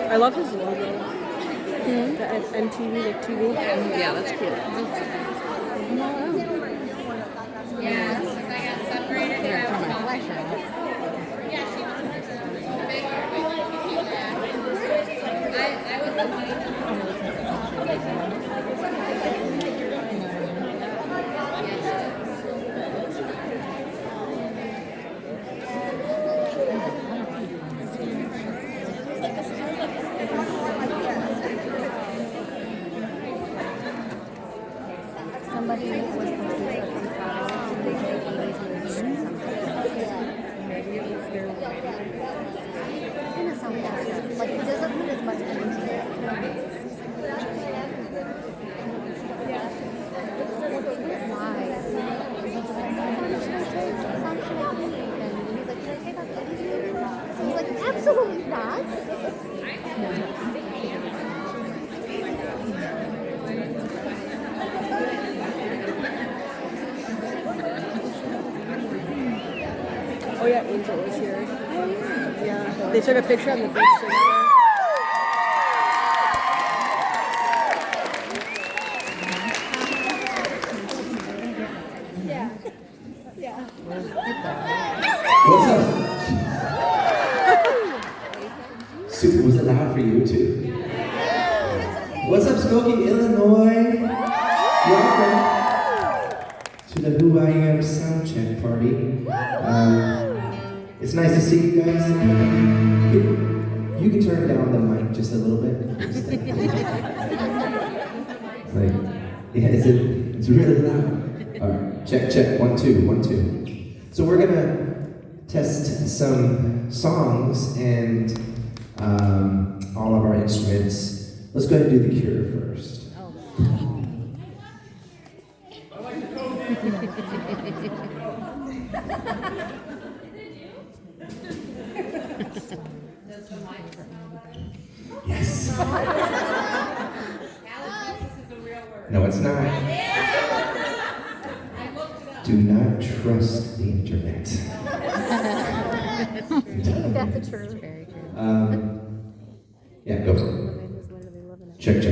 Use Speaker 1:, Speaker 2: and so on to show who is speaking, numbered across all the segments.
Speaker 1: I love his logo. The MTV, like TV.
Speaker 2: Yeah, that's cool.
Speaker 3: Yeah, since I got separated, I was flash out. Somebody was supposed to like it doesn't put as much energy. Why? He's like, absolutely not.
Speaker 1: Oh yeah, Angel was here. Yeah, they took a picture on the beach together.
Speaker 4: What's up? Super, was it loud for you too? What's up, Skokie, Illinois? Welcome to the Who I Am Soundcheck party. It's nice to see you guys. You can turn down the mic just a little bit. Like, yeah, it's really loud. All right, check, 1 2 1 2. So we're gonna test some songs and all of our instruments. Let's go ahead and do The Cure first.
Speaker 5: I like the code.
Speaker 4: Yes. No, it's not. Do not trust the internet.
Speaker 3: That's the truth. Very true.
Speaker 4: Yeah, go for it. Check.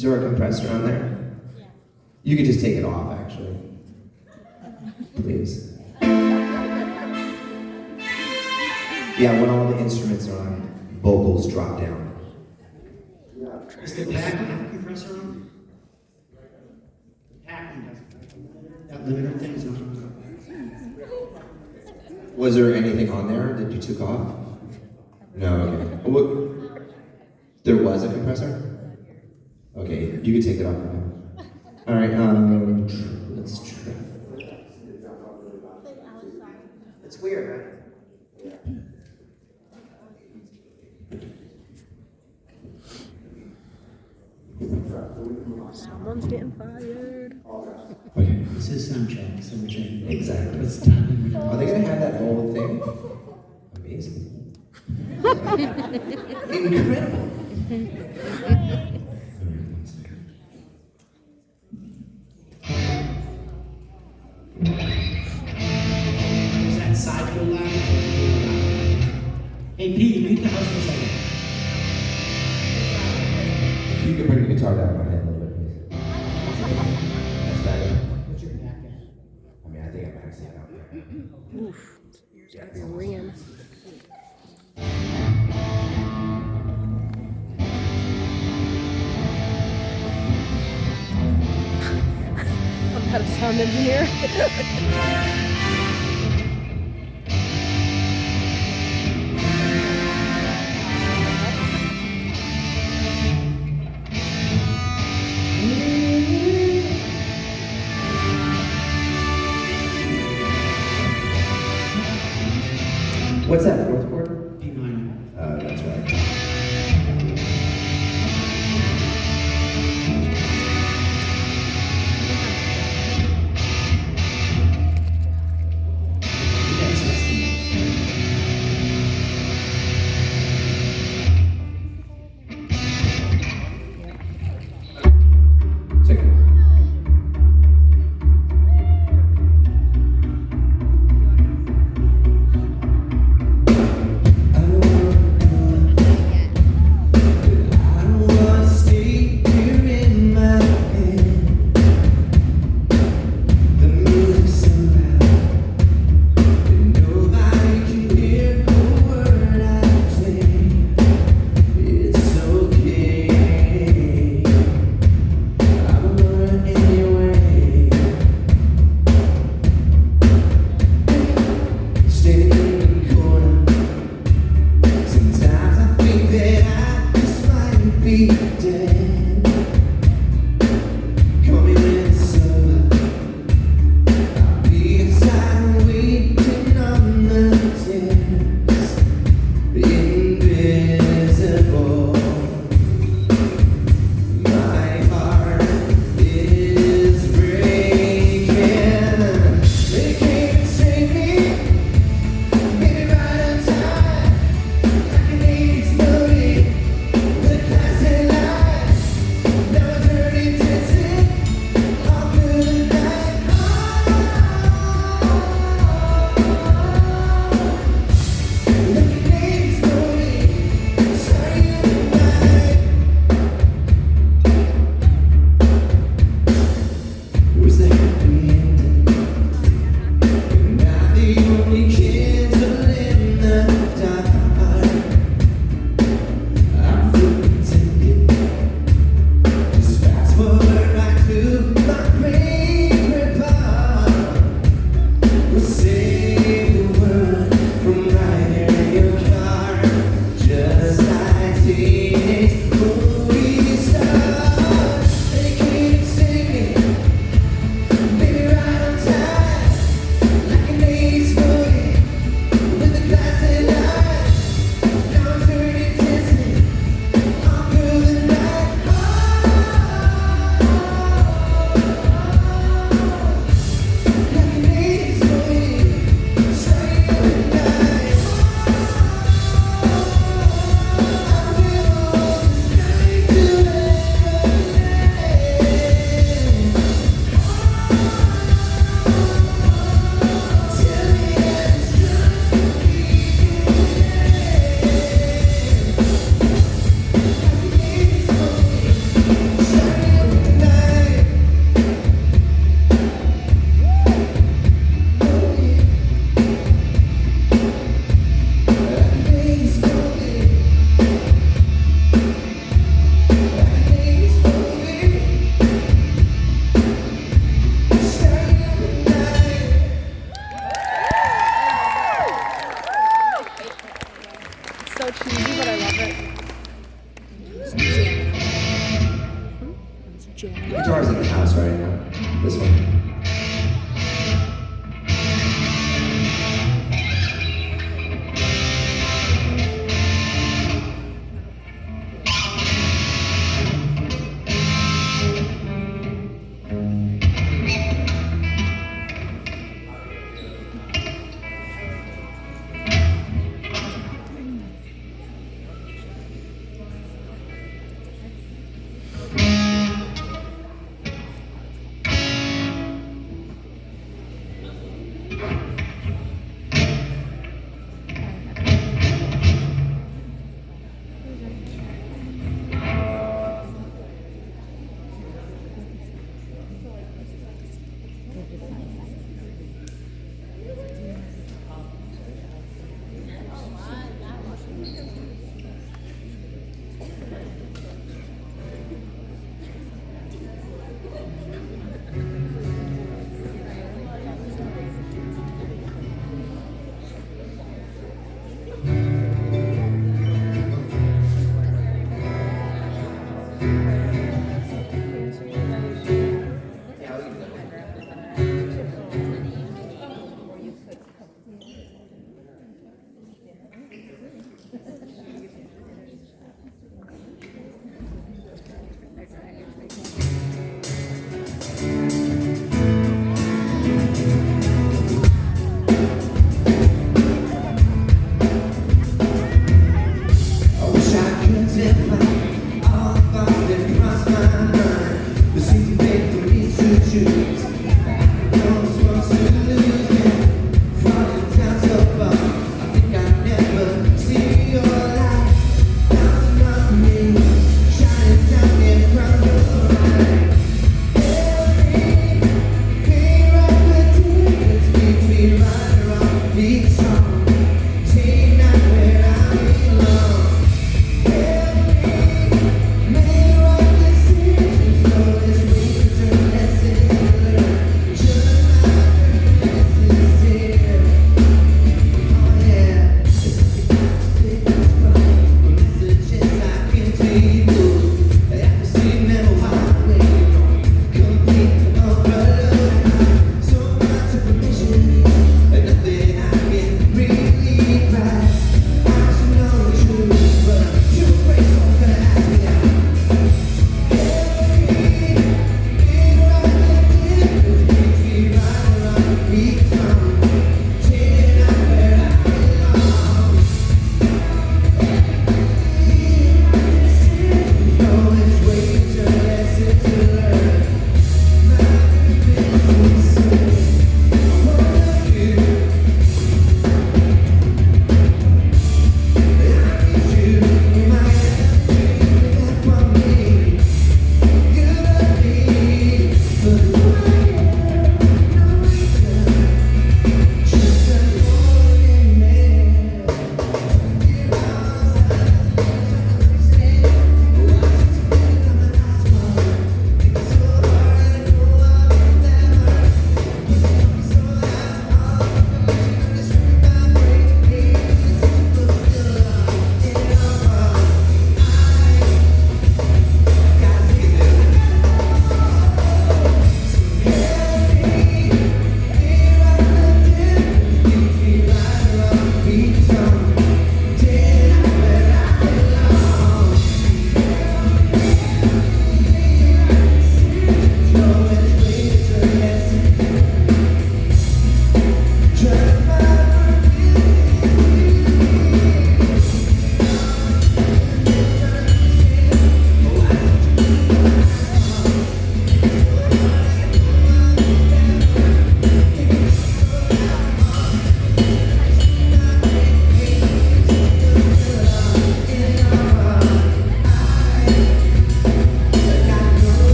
Speaker 4: Is there a compressor on there? You could just take it off, actually. Please. Yeah, when all the instruments are on, vocals drop down.
Speaker 5: Is the pack have a compressor on? The pack has that limiter thing's not on.
Speaker 4: Was there anything on there that you took off? No, okay. Well, there was a compressor? Okay, you can take it off now. Alright, let's try. It's weird, right?
Speaker 1: Someone's getting fired.
Speaker 4: Okay.
Speaker 5: This is sound check, so we're checking.
Speaker 4: Exactly.
Speaker 5: What's the time?
Speaker 4: Are they gonna have that whole thing? Amazing. Incredible.
Speaker 5: Is that side feel loud? Hey, Pete, mute the house for a second.
Speaker 4: You can bring the guitar down my head a little bit, please. That's better.
Speaker 5: What's your back at?
Speaker 4: I mean, I think I'm maxing it out there.
Speaker 1: Oof. That's ringing. I'm not a sound engineer.
Speaker 4: What's that, fourth chord?
Speaker 5: B minor.
Speaker 4: That's right.
Speaker 5: That's us.
Speaker 4: Second.
Speaker 1: cheesy, but I love it. It's jamming.
Speaker 4: The guitar's in the house right now. This one.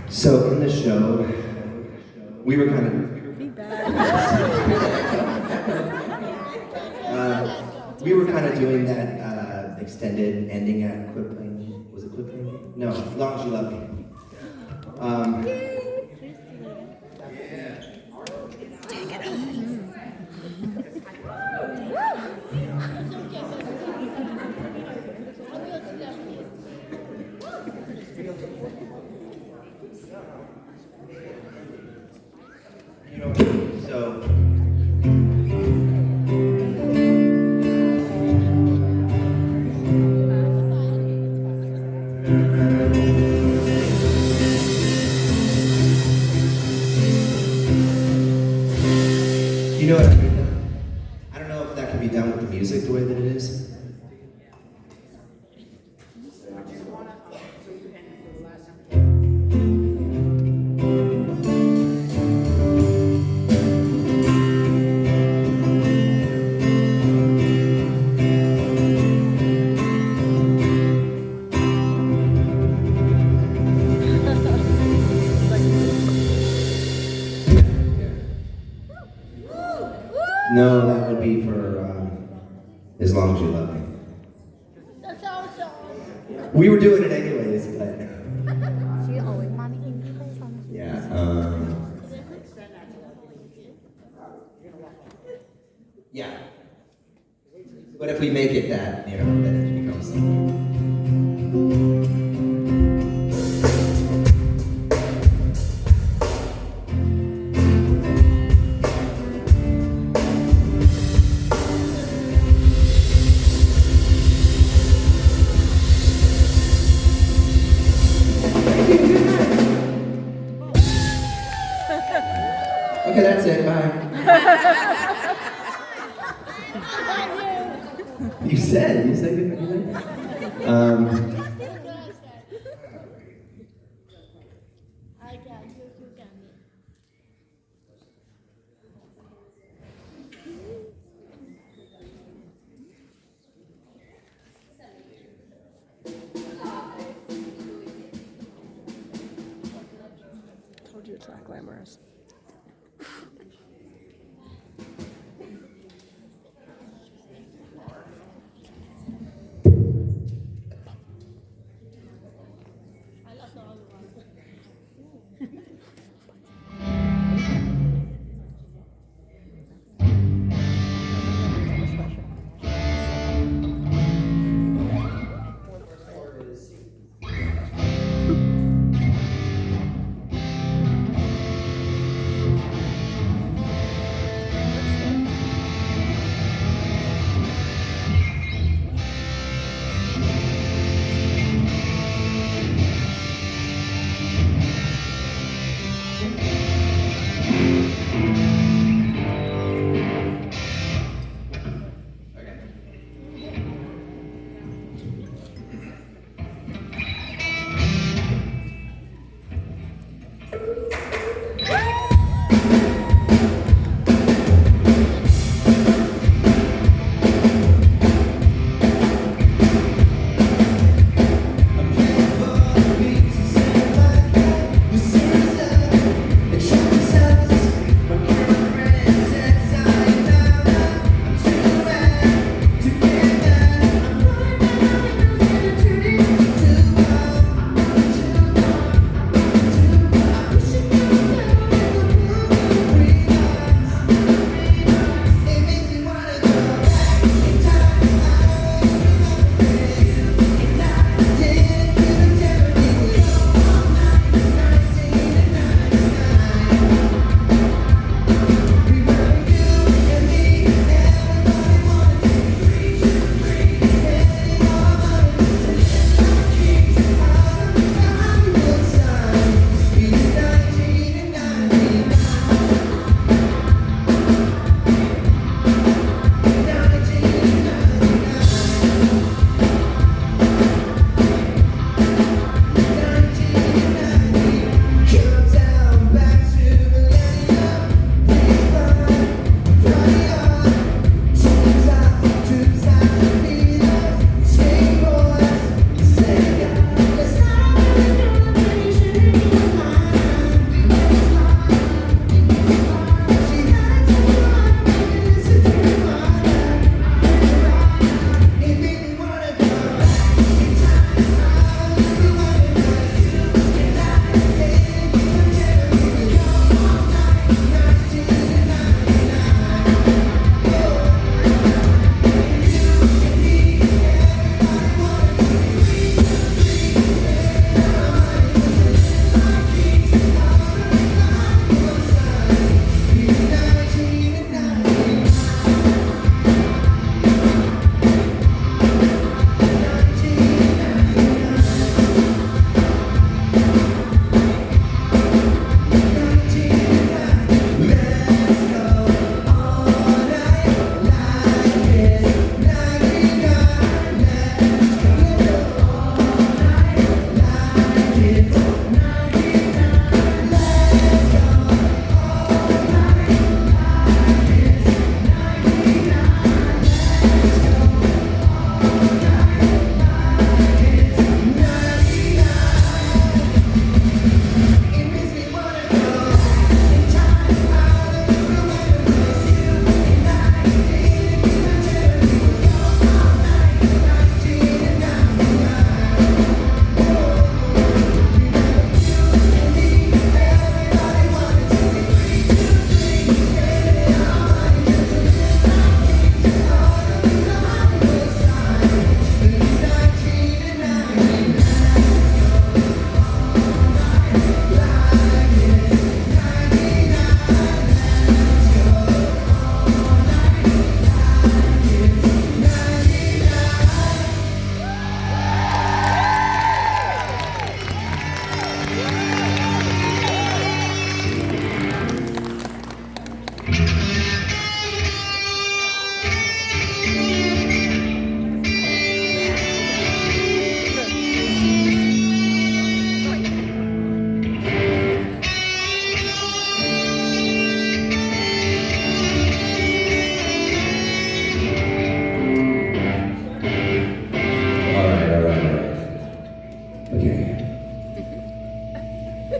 Speaker 4: So in the show, we were kind of we were kind of doing that extended ending at Quit Playing. Was it No, As Long As You Love Me. So. You know what I mean? I don't know if that can be done with the music the way that it is. No, that would be for As Long As You Love Me.
Speaker 3: That's awesome.
Speaker 4: We were doing it anyways, but yeah. Yeah. But if we make it that, you know, then it becomes something. Okay, that's it. Bye. You said good.
Speaker 1: Told you it's not glamorous.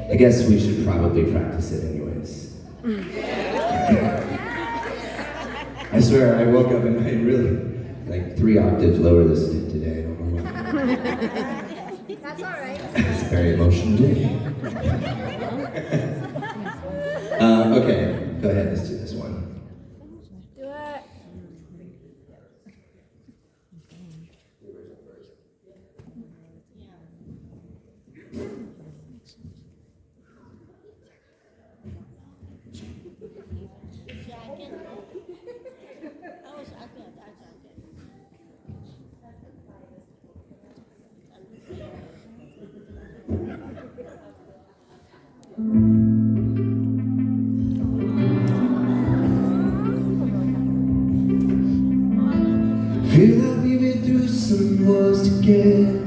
Speaker 4: I guess we should probably practice it anyways. I swear, I woke up and I really, like 3 octaves lower this today. I don't know why.
Speaker 3: That's all right.
Speaker 4: It's a very emotional day. Okay, go ahead, let's do this one.
Speaker 3: Do it.
Speaker 4: Feel like we've been through some wars together.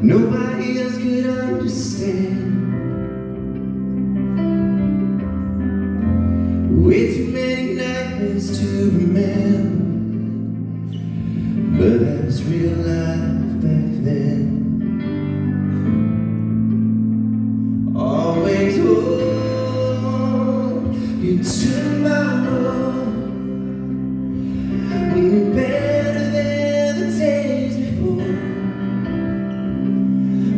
Speaker 4: Nobody else could understand. Way too many nightmares to remember, but that was real life back then. Always hold you tomorrow. We're better than the days before.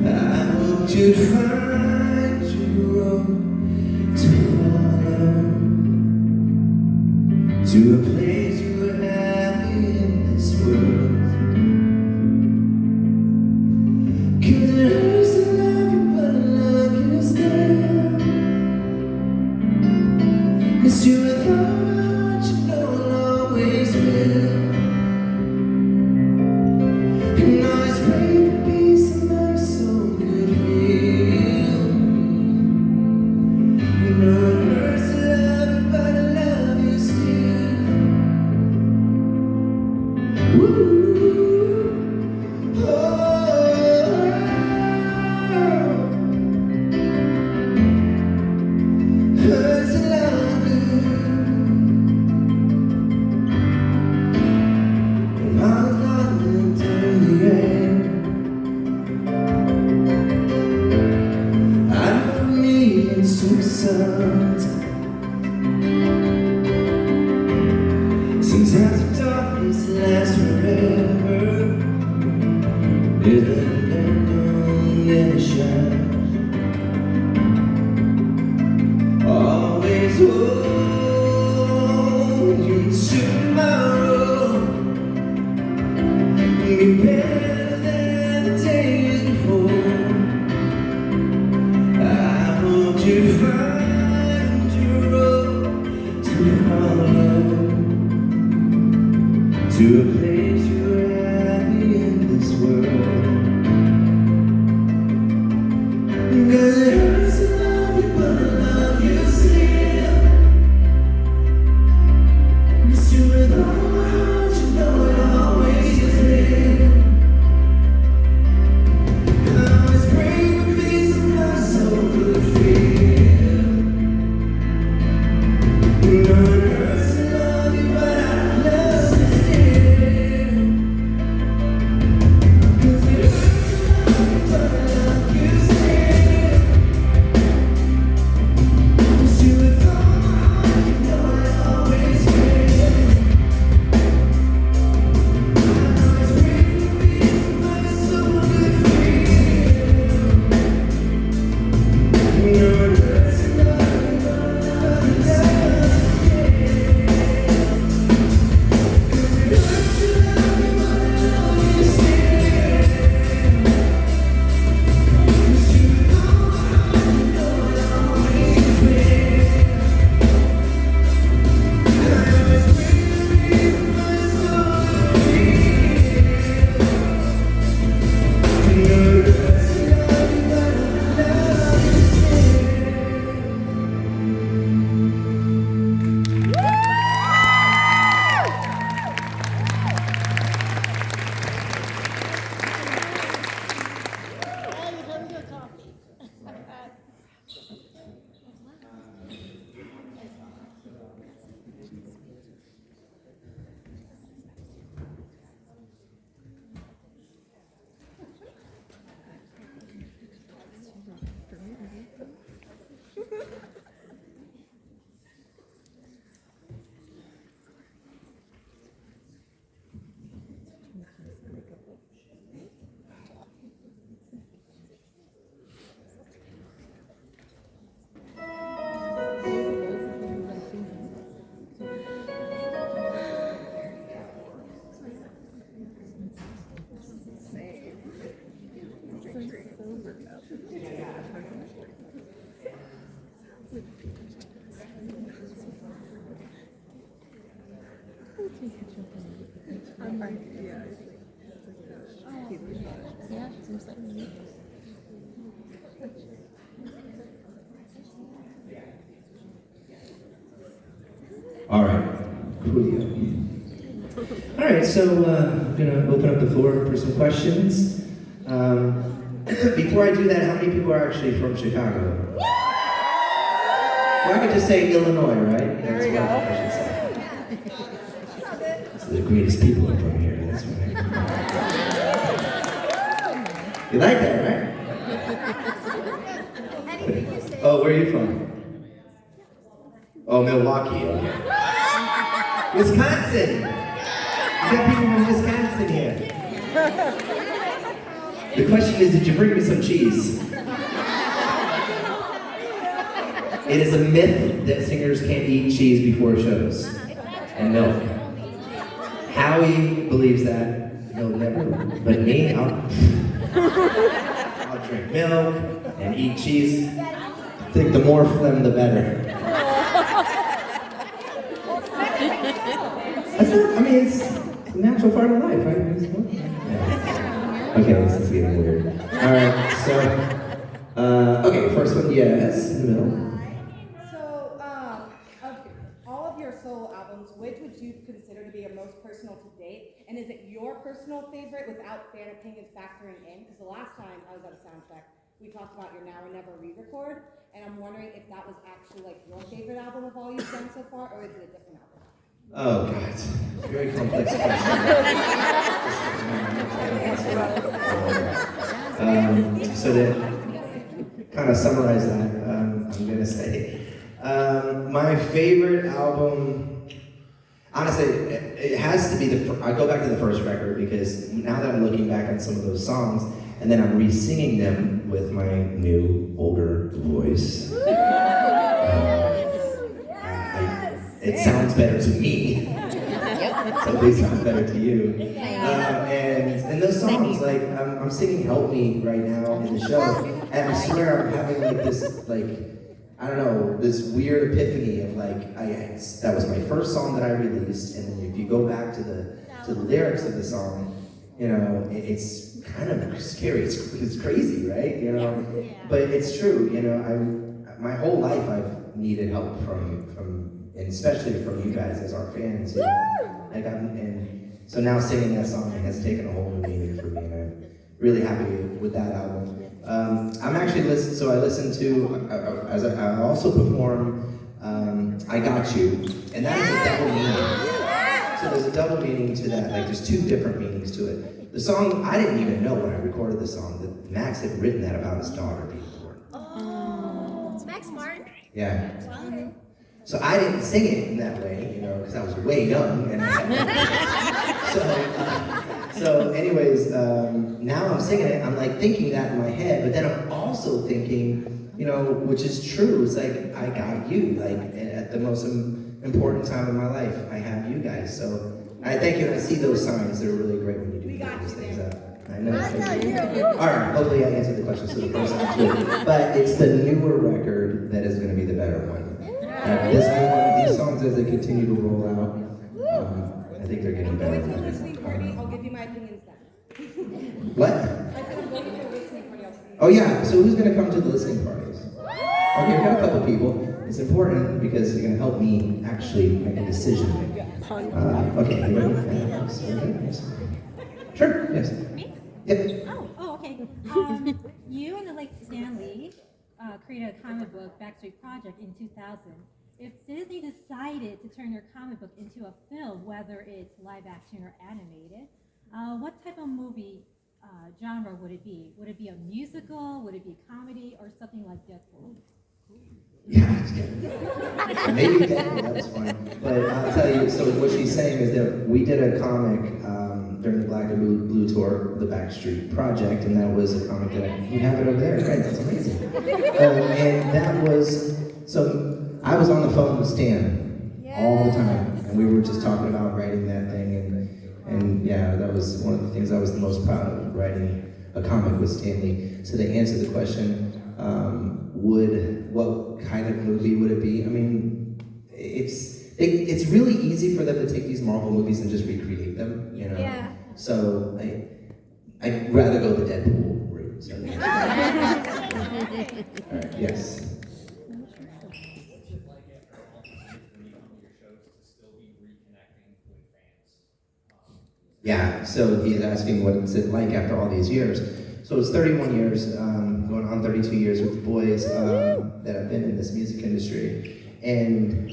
Speaker 4: I hope you find your road to follow, to a place you were happy in this world. 'Cause it hurts to love you, but love you still. Miss you with all my heart, you know I'll always will. And always pray for peace and my soul could feel. You know it hurts to love you, but I love you still. Ooh, oh, hurts to love you. And I was not until the end. I know for me it's took some time. Sometimes the darkness lasts forever. There's a unknown never shines. Always hold you tomorrow. Be better than the days before. I hope you find your road to follow, to a place you're happy in this world. 'Cause it hurts to love you, but I love you still. Miss you with all my heart, you know it always will. And I always pray for peace and my soul could feel. You know it hurts to love you, but I love you still. 'Cause it hurts
Speaker 1: Yeah, it's like people thought it.
Speaker 3: Yeah, seems like me.
Speaker 4: All right, Julio. All right, so I'm gonna open up the floor for some questions. Before I do that, how many people are actually from Chicago? Well, I could just say Illinois, right?
Speaker 1: There we
Speaker 4: what
Speaker 1: go.
Speaker 4: I should say. It's the greatest people are from here, that's right. You like that, right? Oh, where are you from? Oh, Milwaukee, okay. Wisconsin! You got people from Wisconsin here. The question is, did you bring me some cheese? It is a myth that singers can't eat cheese before shows. And milk. Howie believes that. He'll never. But me, I'll drink milk and eat cheese. I think the more phlegm, the better. It's a natural part of life, right? Yeah. Okay, this is getting weird. Alright, so, okay, first one, yes, in the middle.
Speaker 2: So, of all of your solo albums, which would you consider to be your most personal to date? And is it your personal favorite without fan opinions factoring in? Because the last time I was at a soundcheck, we talked about your Now or Never re-record, and I'm wondering if that was actually like your favorite album of all you've done so far, or is it a different album?
Speaker 4: Oh, God. Very complex question. So to kind of summarize that, I'm going to say, my favorite album, honestly, it has to be I go back to the first record because now that I'm looking back on some of those songs, and then I'm re-singing them with my new, older voice. It sounds better to me. So please sounds better to you. And those songs, like I'm singing "Help Me" right now in the show, and I swear I'm having like this, like I don't know, this weird epiphany of like that was my first song that I released, and then if you go back to the lyrics of the song, you know, it's kind of scary. It's crazy, right? You know, but it's true. You know, my whole life I've needed help from and especially from you guys as our fans. You know? And so now singing that song has taken a whole new meaning for me, and I'm really happy with that album. I'm actually so I listen to, I also perform I Got You, and that is a double meaning. So there's a double meaning to that, like there's two different meanings to it. The song, I didn't even know when I recorded the song that Max had written that about his daughter being born.
Speaker 3: Oh, it's Max Martin.
Speaker 4: Yeah. So I didn't sing it in that way, you know, because I was way young. And so anyways, now I'm singing it, I'm like thinking that in my head, but then I'm also thinking, you know, which is true, it's like, I got you, like at the most important time in my life, I have you guys. So I thank you, and I see those signs, they're really great when you do these things up. I know. All right, hopefully I answered the question to the first time too. But it's the newer record that is going to be the better one. This new one, these songs as they continue to roll out, I think they're getting better.
Speaker 2: I'm going to the listening party, I'll give you my opinions then.
Speaker 4: What?
Speaker 2: I said I'm going to the listening party, I'll see you.
Speaker 4: Oh yeah, so who's going to come to the listening parties? Okay, we've got a couple people. It's important because you're going to help me actually make a decision. Okay, you ready? Sure, yes.
Speaker 6: Me?
Speaker 4: Yep.
Speaker 6: Oh, okay. You and the late Stan Lee created a comic book, Backstreet Project, in 2000. If Disney decided to turn your comic book into a film, whether it's live action or animated, what type of movie genre would it be? Would it be a musical? Would it be a comedy? Or something like Deadpool?
Speaker 4: Yeah, maybe Deadpool, that was fun. But I'll tell you, so what she's saying is that we did a comic during the Black and Blue tour, the Backstreet Project, and that was a comic that you have it over there, right? That's amazing. And that was, so I was on the phone with Stan all the time, and we were just talking about writing that thing, and yeah, that was one of the things I was the most proud of, writing a comic with Stan Lee. So to answer the question, what kind of movie would it be? I mean, it's really easy for them to take these Marvel movies and just recreate them, you know?
Speaker 3: Yeah.
Speaker 4: So I'd rather go the Deadpool route. So. All right, yes. Yeah, so he's asking what's it like after all these years. So it's 31 years, going on 32 years with the boys that have been in this music industry. And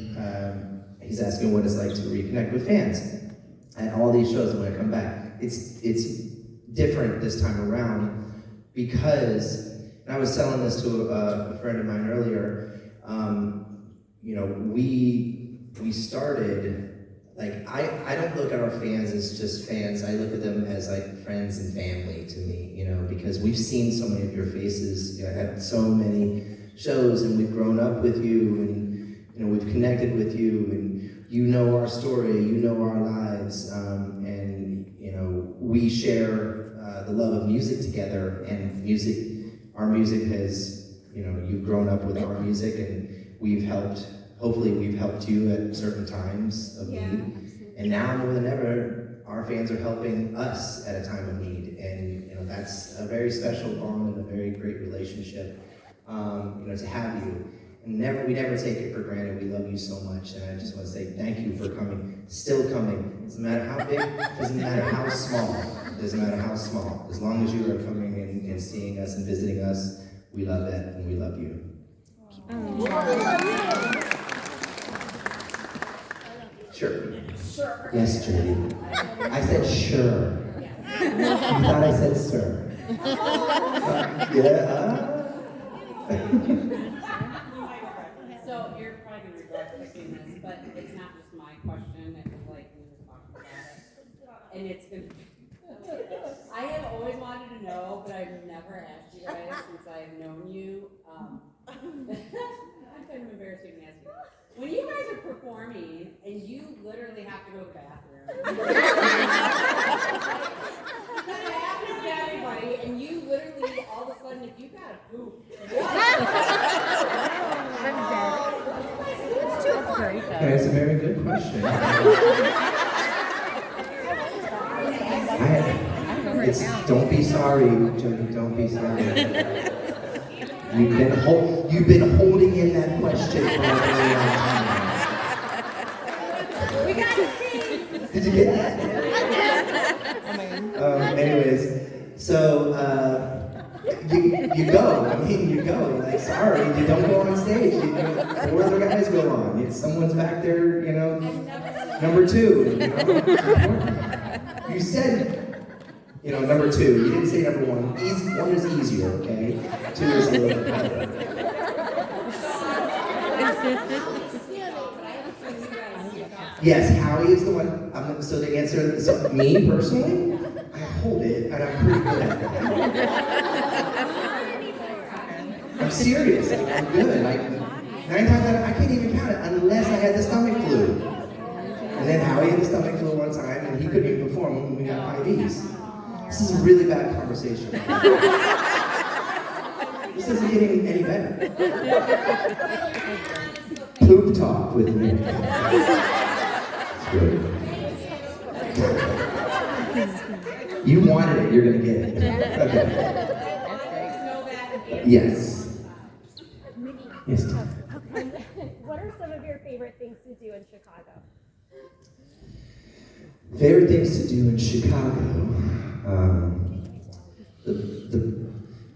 Speaker 4: he's asking what it's like to reconnect with fans at all these shows when I come back. It's different this time around because, and I was telling this to a friend of mine earlier, you know, we started, like, I don't look at our fans as just fans. I look at them as like friends and family to me, you know, because we've seen so many of your faces, you know, at so many shows, and we've grown up with you, and you know, we've connected with you, and you know our story, you know our lives, and you know, we share the love of music together, and our music has, you know, you've grown up with our music, and hopefully we've helped you at certain times of need. And now more than ever, our fans are helping us at a time of need. And you know, that's a very special bond and a very great relationship, you know, to have you. And we never take it for granted. We love you so much. And I just want to say thank you for coming, still coming. Doesn't matter how big, doesn't matter how small, doesn't matter how small. As long as you are coming and seeing us and visiting us, we love that and we love you. Sure. Yes, Judy. I said sure. You thought I said sir. Yeah.
Speaker 7: So you're probably gonna regret picking this, but it's not just my question, it was like we were talking about it. And it's been, I have always wanted to know, but I've never asked you guys since I've known you. I'm kind of embarrassed to even ask you. When you guys are performing and you literally have to go to the bathroom, that happens to everybody, and you literally all of a sudden, if you gotta poop,
Speaker 1: It's too fun.
Speaker 4: That's a very good question. Don't be sorry, Jody. Don't be sorry. You've been holding in that question for a very long time.
Speaker 6: We got to see.
Speaker 4: Did you get that? Anyways, so you go. I mean, you go. Like, sorry, you don't go on stage. Four other guys go on. Someone's back there, you know, number two. You know? You said, you know, number two. You didn't say number one. One is easier, okay? Two is a little bit harder. Yes, Howie is the one. So the answer, so me personally, I hold it, and I'm pretty good at it. I'm serious. I'm good. 9 times out of I can't even count it unless I had the stomach flu. And then Howie had the stomach flu one time, and he couldn't even perform when we got IVs. This is a really bad conversation. This isn't getting any better. Poop talk with me. It's great. You wanted it, you're gonna get it. Okay. Yes. Yes, Tom.
Speaker 8: What are some of your favorite things to do in Chicago?
Speaker 4: Favorite things to do in Chicago.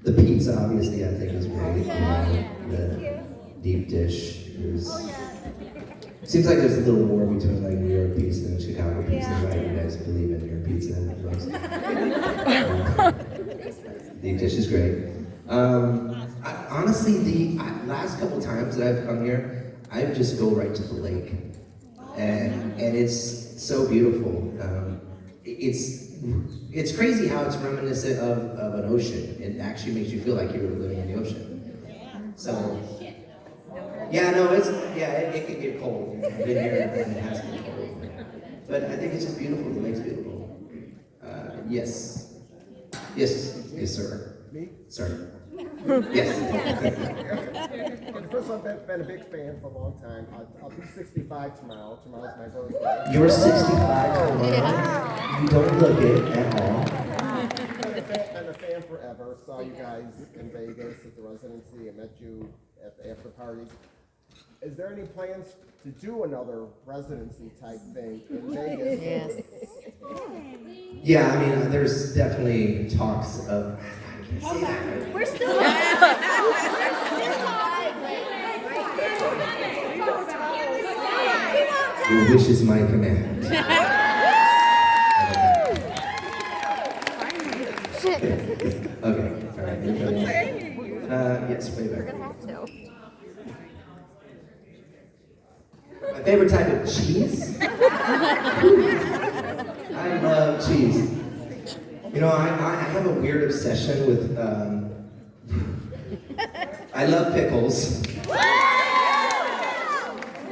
Speaker 4: The pizza, obviously, I think is great. The deep dish is. Seems like there's a little war between like New York pizza and Chicago pizza. Right? You guys believe in your pizza? Deep dish is great. Honestly, the last couple times that I've come here, I just go right to the lake, and it's so beautiful. It's crazy how it's reminiscent of an ocean. It actually makes you feel like you're living in the ocean. So, yeah, no, it can get cold. I've been here and it has been cold. But I think it's just beautiful. The lake's beautiful. Yes, sir.
Speaker 9: Me?
Speaker 4: Sir. Yes.
Speaker 9: First, I've been a big fan for a long time. I'll be 65 tomorrow. Tomorrow's my birthday.
Speaker 4: You're 65 tomorrow. You don't look it at all.
Speaker 9: Been a fan forever. Saw you guys in Vegas at the residency. I met you at the after parties. Is there any plans to do another residency type thing in Vegas?
Speaker 1: Yes.
Speaker 4: Yeah, I mean, there's definitely talks of. I can't say that.
Speaker 8: We're still
Speaker 4: Your wish is my command. Okay, all right. Yes, way back.
Speaker 1: We're gonna have to.
Speaker 4: My favorite type of cheese? I love cheese. You know, I have a weird obsession with, I love pickles.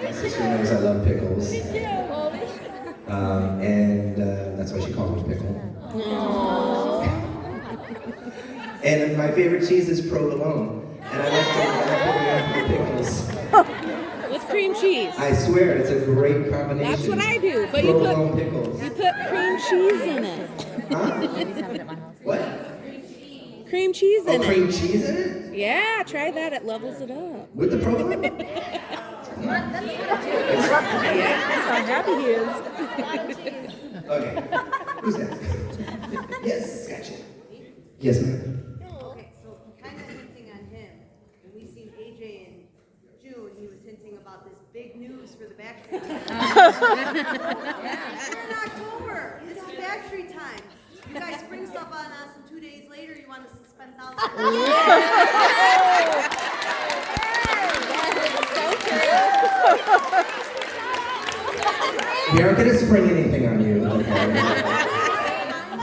Speaker 4: My sister knows I love pickles. And that's why she calls me Pickle. And my favorite cheese is provolone. And I like to put pickles.
Speaker 1: With cream cheese.
Speaker 4: I swear, it's a great combination.
Speaker 1: That's what I do. But
Speaker 4: provolone pickles.
Speaker 1: you put cream cheese in it.
Speaker 4: Huh? What?
Speaker 1: Cream cheese in
Speaker 4: Oh, cream cheese in it?
Speaker 1: it. Yeah, try that. It levels it up.
Speaker 4: With the provolone?
Speaker 1: Yeah, how happy he is.
Speaker 4: Okay. Who's next? Yes, gotcha. Yes, ma'am.
Speaker 10: Okay, so kind of hinting on him. When we seen AJ in June, he was hinting about this big news for the Backstreet Time. We're in October. This is Backstreet Time. You guys spring stuff on us, and 2 days later, you want us to spend thousands.
Speaker 4: We aren't going to spring anything on you. Okay?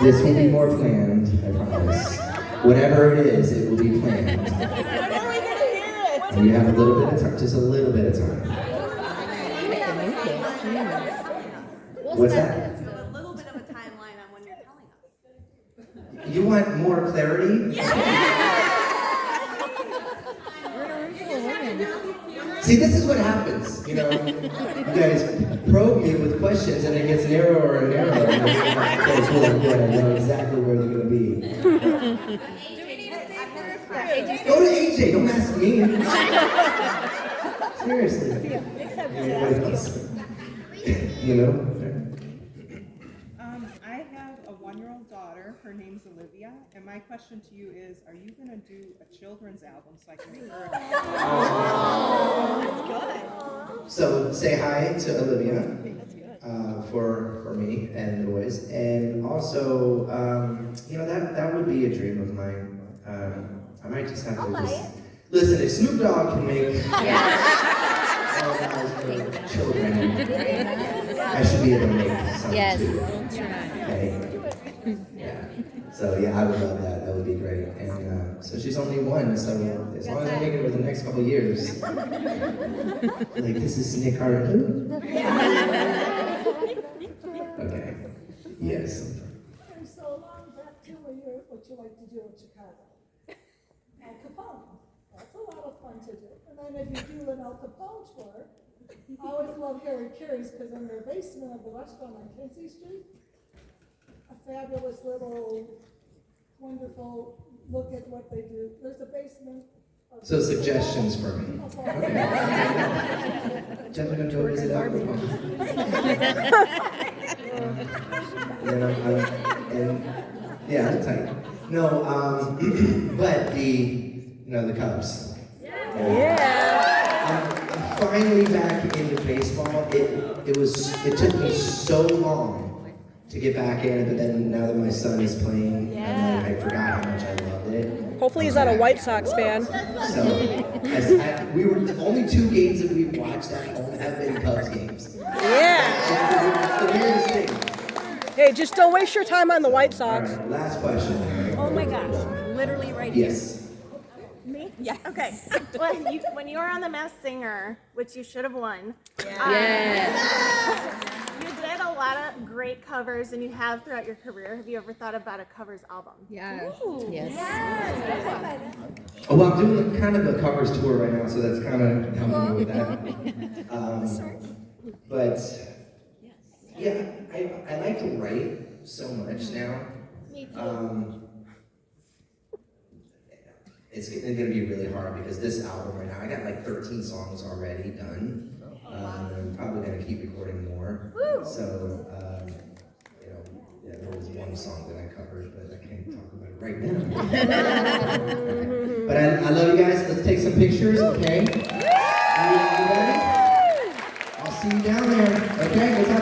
Speaker 4: This will be more planned, I promise. Whatever it is, it will be planned. And you have a little bit of time, just a little bit of time. What's that?
Speaker 10: So a little bit of a timeline on when you're telling us.
Speaker 4: You want more clarity? See, this is what happens, you know. You guys probe me with questions, and it gets narrower and narrower. And it's like, okay, cool, good. I know exactly where they're going to be. Go to AJ. Don't ask me. Seriously. You know.
Speaker 11: I have a 1-year-old daughter. Her name's Olivia, and my question to you is: are you going to do a children's album so I can make her?
Speaker 4: So say hi to Olivia for me and the boys, and also you know that would be a dream of mine. I might just have to listen. If Snoop Dogg can make albums for children, I should be able to make some too. Okay. Yeah. So yeah, I would love that. That would be great. And so she's only 1, so as long as I make it over the next couple of years, like this is Nick Carter. Okay. Yes.
Speaker 12: And so along back to what you like to do in Chicago. Al Capone. That's a lot of fun to do. And then if you do an Al Capone tour, I always love Harry Carey's because in their basement of the restaurant on Quincy Street, a fabulous little, wonderful look at what they do. There's a basement.
Speaker 4: So suggestions for me. Okay. Definitely gonna go visit Al Capone. And yeah, I'm tight. No, but the Cubs. I'm finally back into baseball. It took me so long to get back in it, but then now that my son is playing, I forgot how much I loved it.
Speaker 1: Hopefully he's not a White Sox fan.
Speaker 4: So, we were the only 2 games that we've watched at home have been Cubs games.
Speaker 1: Yeah.
Speaker 4: It's the weirdest thing.
Speaker 1: Hey, just don't waste your time on the White
Speaker 4: All
Speaker 1: Sox.
Speaker 4: right, last question.
Speaker 8: Oh my gosh, literally right here.
Speaker 4: Yes.
Speaker 8: Me? Yeah. Okay. When you were on The Masked Singer, which you should have won.
Speaker 1: Yes.
Speaker 8: You did a lot of great covers, and you have throughout your career. Have you ever thought about a covers album?
Speaker 1: Yes.
Speaker 8: Yes.
Speaker 4: Oh, well, I'm doing kind of a covers tour right now, so that's kind of helping me with that. But yeah, I like to write so much now.
Speaker 8: Me too.
Speaker 4: It's going to be really hard because this album right now, I got like 13 songs already done. I'm probably going to keep recording more. So, you know, yeah, there was one song that I covered, but I can't talk about it right now. But I love you guys. Let's take some pictures, okay? You ready? I'll see you down there, okay?